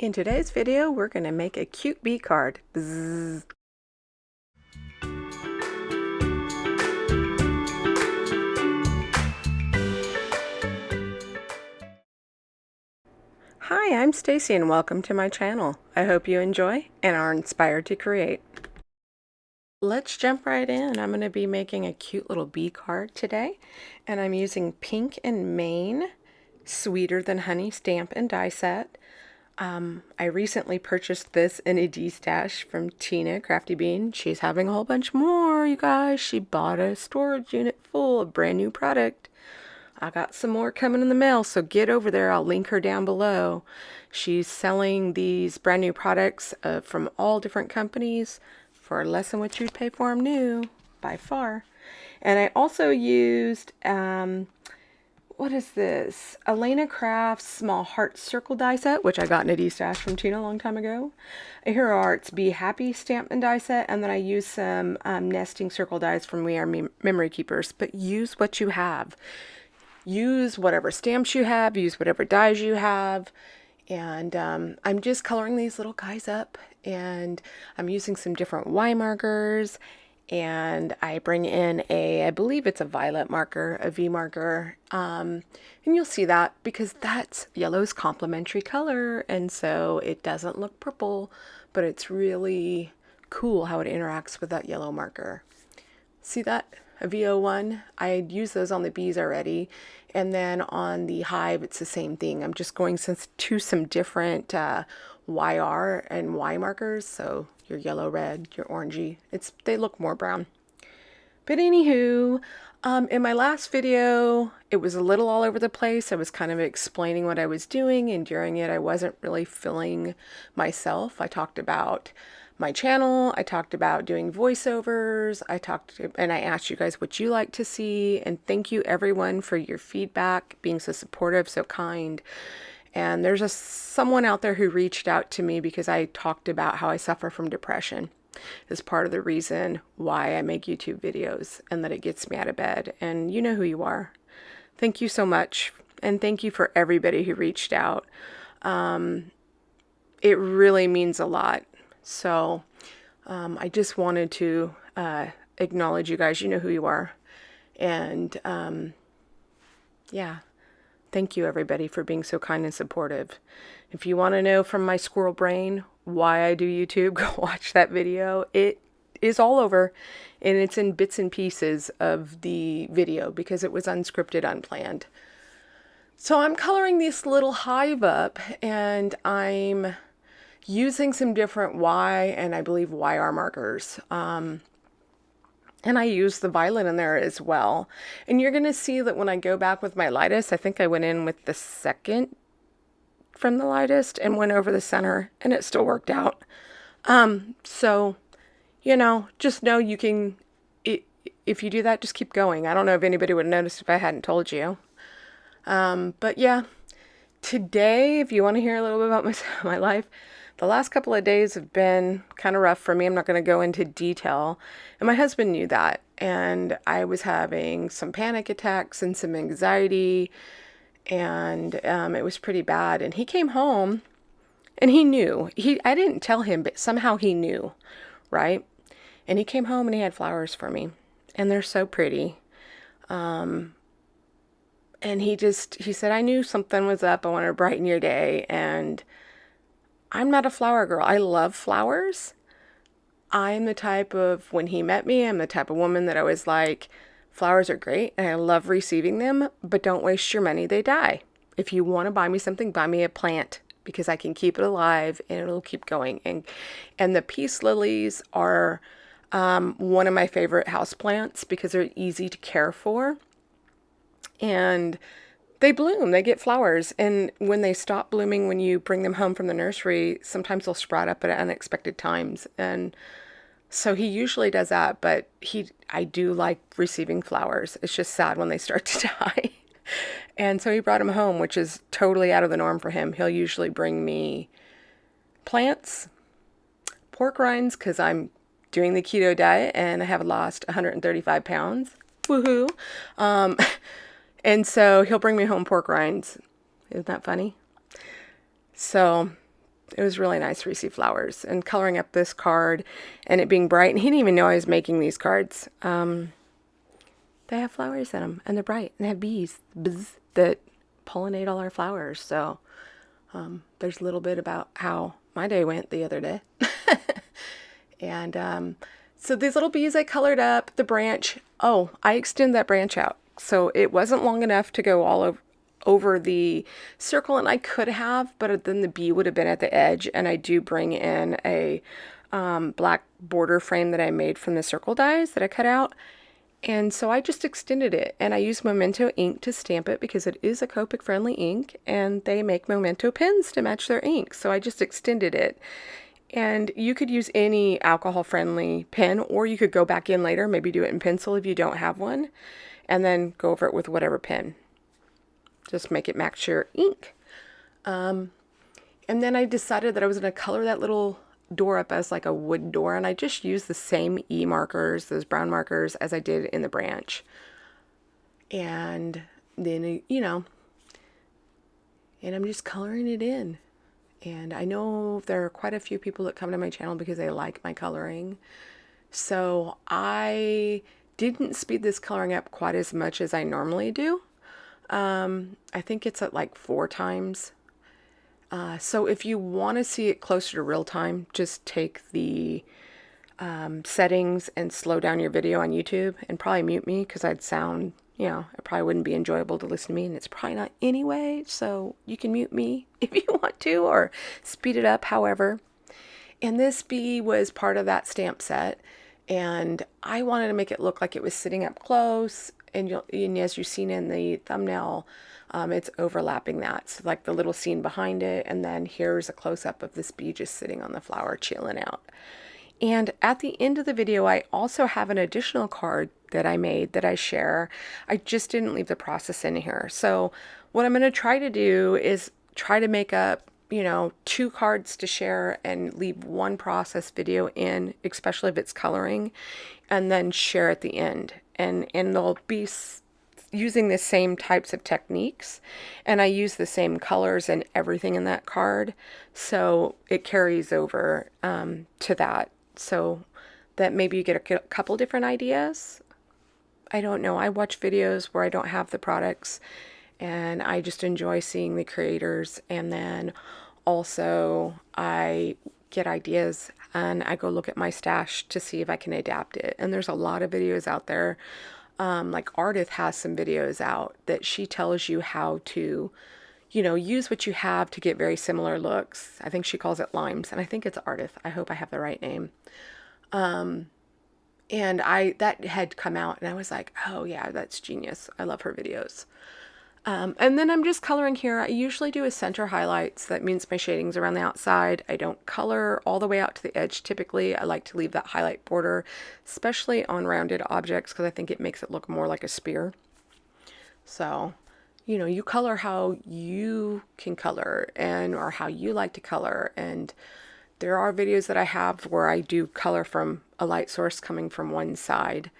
In today's video, we're going to make a cute bee card. Bzzz. Hi, I'm Stacy and welcome to my channel. I hope you enjoy and are inspired to create. Let's jump right in. I'm going to be making a cute little bee card today, and I'm using Pink and Maine Sweeter Than Honey stamp and die set. I recently purchased this in a destash from Tina, Crafty Bean. She's having a whole bunch more, you guys. She bought a storage unit full of brand new product. I got some more coming in the mail, so get over there. I'll link her down below. She's selling these brand new products from all different companies for less than what you'd pay for them new, by far. And I also used what is this? Elena Crafts Small Heart Circle die set, which I got in a D-stash from Tina a long time ago. A Hero Arts Be Happy stamp and die set, and then I used some nesting circle dies from We Are Memory Keepers. But use what you have. Use whatever stamps you have, use whatever dies you have. And I'm just coloring these little guys up, and I'm using some different Y markers. And I bring in I believe it's a violet marker, a V marker, and you'll see that because that's yellow's complementary color, and so it doesn't look purple, but it's really cool how it interacts with that yellow marker. See that? A VO1, I use those on the bees already, and then on the hive it's the same thing. I'm just going to some different YR and Y markers, so your yellow, red, your orangey. They look more brown. But anywho, in my last video, it was a little all over the place. I was kind of explaining what I was doing, and during it I wasn't really feeling myself. I talked about my channel, I talked about doing voiceovers, and I asked you guys what you like to see, and thank you everyone for your feedback, being so supportive, so kind. And there's someone out there who reached out to me because I talked about how I suffer from depression as part of the reason why I make YouTube videos, and that it gets me out of bed. And you know who you are. Thank you so much. And thank you for everybody who reached out. It really means a lot. So I just wanted to acknowledge you guys. You know who you are. And yeah. Thank you, everybody, for being so kind and supportive. If you want to know from my squirrel brain why I do YouTube, go watch that video. It is all over, and it's in bits and pieces of the video because it was unscripted, unplanned. So I'm coloring this little hive up, and I'm using some different Y and I believe YR markers. And I used the violet in there as well. And you're going to see that when I go back with my lightest, I think I went in with the second from the lightest and went over the center, and it still worked out. So, you know, just know you can, if you do that, just keep going. I don't know if anybody would have noticed if I hadn't told you. But yeah, today, if you want to hear a little bit about my life, the last couple of days have been kind of rough for me. I'm not going to go into detail. And my husband knew that. And I was having some panic attacks and some anxiety. And it was pretty bad. And he came home and he knew. I didn't tell him, but somehow he knew, right? And he came home and he had flowers for me. And they're so pretty. And he said, I knew something was up. I wanted to brighten your day. And I'm not a flower girl. I love flowers. I'm the type of, when he met me, I'm the type of woman that I was like, flowers are great and I love receiving them, but don't waste your money. They die. If you want to buy me something, buy me a plant because I can keep it alive and it'll keep going. And the peace lilies are one of my favorite house plants because they're easy to care for. And they bloom, they get flowers, and when they stop blooming, when you bring them home from the nursery, sometimes they'll sprout up at unexpected times. And so he usually does that, but I do like receiving flowers. It's just sad when they start to die. And so he brought them home, which is totally out of the norm for him. He'll usually bring me plants, pork rinds, because I'm doing the keto diet and I have lost 135 pounds. Woohoo! And so he'll bring me home pork rinds. Isn't that funny? So it was really nice to receive flowers and coloring up this card and it being bright. And he didn't even know I was making these cards. They have flowers in them and they're bright and they have bees that pollinate all our flowers. So there's a little bit about how my day went the other day. And so these little bees I colored up, the branch. Oh, I extended that branch out. So it wasn't long enough to go all over the circle, and I could have, but then the bee would have been at the edge. And I do bring in a black border frame that I made from the circle dies that I cut out. And so I just extended it, and I used Memento ink to stamp it because it is a Copic friendly ink and they make Memento pens to match their ink. So I just extended it. And you could use any alcohol friendly pen, or you could go back in later, maybe do it in pencil if you don't have one, and then go over it with whatever pen. Just make it match your ink. And then I decided that I was going to color that little door up as like a wood door, and I just used the same E markers, those brown markers, as I did in the branch. And then, and I'm just coloring it in. And I know there are quite a few people that come to my channel because they like my coloring. So I didn't speed this coloring up quite as much as I normally do. I think it's at like 4 times. So if you want to see it closer to real time, just take the settings and slow down your video on YouTube and probably mute me because I'd sound, it probably wouldn't be enjoyable to listen to me, and it's probably not anyway. So you can mute me if you want to, or speed it up, however. And this bee was part of that stamp set, and I wanted to make it look like it was sitting up close. And as you've seen in the thumbnail, it's overlapping that. So like the little scene behind it, and then here's a close-up of this bee just sitting on the flower chilling out. And at the end of the video, I also have an additional card that I made that I share. I just didn't leave the process in here. So what I'm going to try to do is try to make up 2 cards to share and leave 1 process video in, especially if it's coloring, and then share at the end. And they'll be using the same types of techniques, and I use the same colors and everything in that card, so it carries over to that, so that maybe you get a couple different ideas. I don't know. I watch videos where I don't have the products, and I just enjoy seeing the creators, and then also I get ideas and I go look at my stash to see if I can adapt it. And there's a lot of videos out there. Like Ardith has some videos out that she tells you how to, use what you have to get very similar looks. I think she calls it limes, and I think it's Ardith. I hope I have the right name. And that had come out, and I was like, oh yeah, that's genius. I love her videos. And then I'm just coloring here. I usually do a center highlights. That means my shading's around the outside. I don't color all the way out to the edge typically. I like to leave that highlight border, especially on rounded objects, because I think it makes it look more like a spear. So, you color how you can color, or how you like to color. And there are videos that I have where I do color from a light source coming from one side.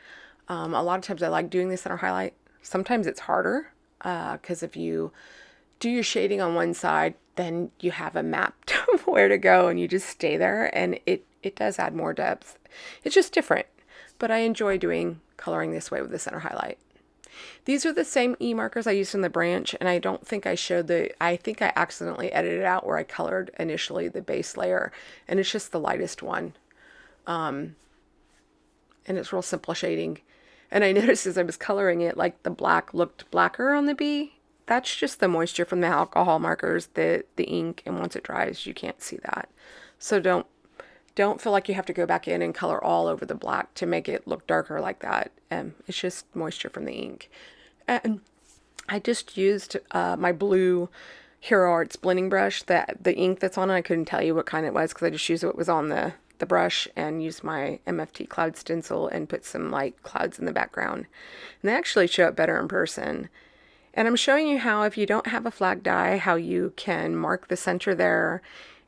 A lot of times I like doing the center highlight. Sometimes it's harder. Because if you do your shading on one side, then you have a map to where to go, and you just stay there, and it does add more depth. It's just different, but I enjoy doing coloring this way with the center highlight. These are the same E markers I used in the branch, and I don't think I showed I think I accidentally edited out where I colored initially the base layer, and it's just the lightest one. And it's real simple shading. And I noticed as I was coloring it, like the black looked blacker on the bee. That's just the moisture from the alcohol markers, the ink, and once it dries, you can't see that. So don't feel like you have to go back in and color all over the black to make it look darker like that. It's just moisture from the ink. And I just used my blue Hero Arts blending brush. The ink that's on it, I couldn't tell you what kind it was because I just used what was on the brush, and used my MFT cloud stencil and put some light clouds in the background. And they actually show up better in person. And I'm showing you how, if you don't have a flag die, how you can mark the center there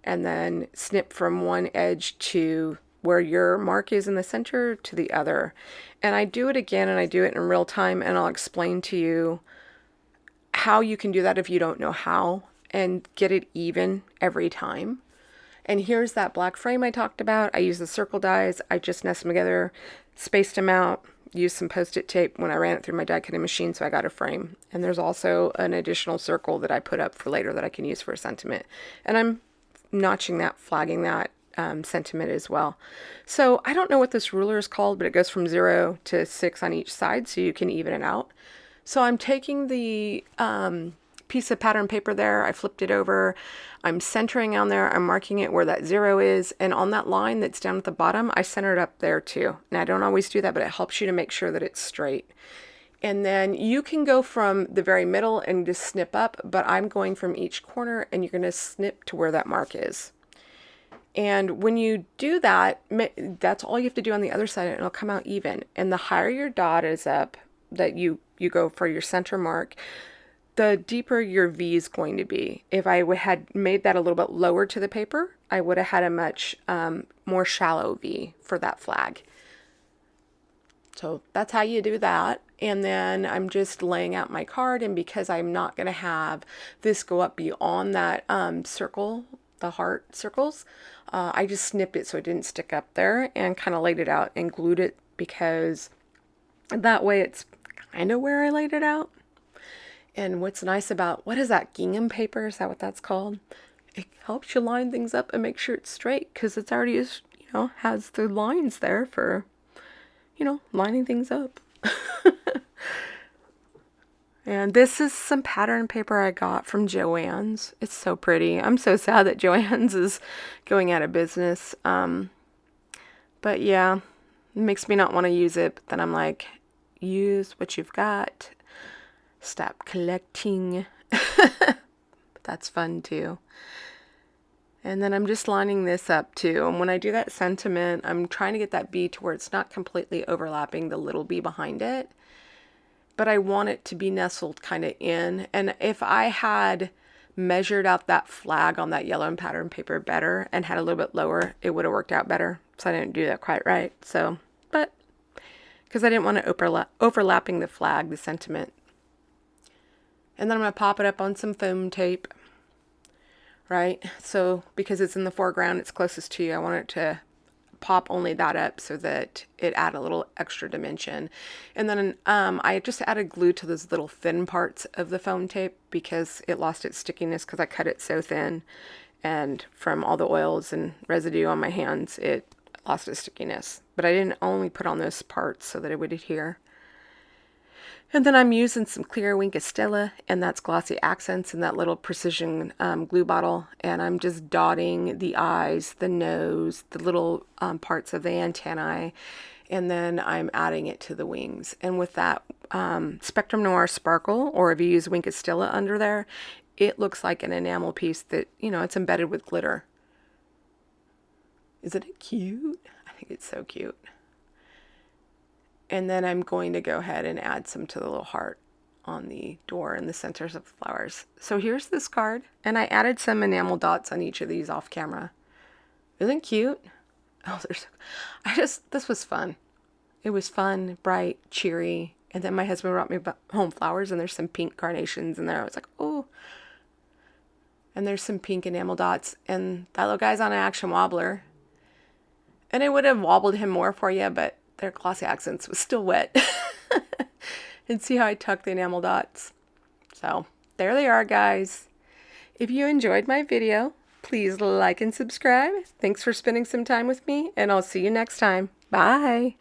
and then snip from one edge to where your mark is in the center to the other. And I do it again, and I do it in real time, and I'll explain to you how you can do that if you don't know how, and get it even every time. And here's that black frame I talked about. I used the circle dies. I just nested them together, spaced them out, used some post-it tape when I ran it through my die cutting machine, so I got a frame. And there's also an additional circle that I put up for later that I can use for a sentiment. And I'm notching that, flagging that sentiment as well. So I don't know what this ruler is called, but it goes from 0 to 6 on each side, so you can even it out. So I'm taking the piece of pattern paper there, I flipped it over, I'm centering on there, I'm marking it where that 0 is, and on that line that's down at the bottom, I center it up there too. And I don't always do that, but it helps you to make sure that it's straight. And then you can go from the very middle and just snip up, but I'm going from each corner, and you're going to snip to where that mark is. And when you do that, that's all you have to do on the other side, and it'll come out even. And the higher your dot is up, that you go for your center mark, the deeper your V is going to be. If I had made that a little bit lower to the paper, I would have had a much more shallow V for that flag. So that's how you do that. And then I'm just laying out my card, and because I'm not going to have this go up beyond that circle, the heart circles, I just snipped it so it didn't stick up there and kind of laid it out and glued it, because that way it's kind of where I laid it out. And what's nice about, what is that, gingham paper? Is that what that's called? It helps you line things up and make sure it's straight, because it's already, has the lines there for, lining things up. And this is some pattern paper I got from Joann's. It's so pretty. I'm so sad that Joann's is going out of business. But yeah, it makes me not want to use it. But then I'm like, use what you've got. Stop collecting. But that's fun too. And then I'm just lining this up too. And when I do that sentiment, I'm trying to get that B to where it's not completely overlapping the little B behind it. But I want it to be nestled kind of in. And if I had measured out that flag on that yellow and pattern paper better and had a little bit lower, it would have worked out better. So I didn't do that quite right. So, but because I didn't want to overlapping the flag, the sentiment. And then I'm going to pop it up on some foam tape, right? So because it's in the foreground, it's closest to you, I want it to pop only that up so that it add a little extra dimension. And then I just added glue to those little thin parts of the foam tape because it lost its stickiness because I cut it so thin. And from all the oils and residue on my hands, it lost its stickiness. But I didn't only put on those parts so that it would adhere. And then I'm using some clear Wink of Stella, and that's glossy accents in that little precision glue bottle. And I'm just dotting the eyes, the nose, the little parts of the antennae, and then I'm adding it to the wings. And with that Spectrum Noir Sparkle, or if you use Wink of Stella under there, it looks like an enamel piece that, it's embedded with glitter. Isn't it cute? I think it's so cute. And then I'm going to go ahead and add some to the little heart on the door in the centers of the flowers. So here's this card, and I added some enamel dots on each of these off camera. Isn't it cute? Oh, this was fun. It was fun, bright, cheery. And then my husband brought me home flowers, and there's some pink carnations in there. I was like, oh. And there's some pink enamel dots, and that little guy's on an action wobbler. And it would have wobbled him more for you, but their glossy accents was still wet. And see how I tucked the enamel dots? So there they are, guys. If you enjoyed my video, please like and subscribe. Thanks for spending some time with me, and I'll see you next time. Bye.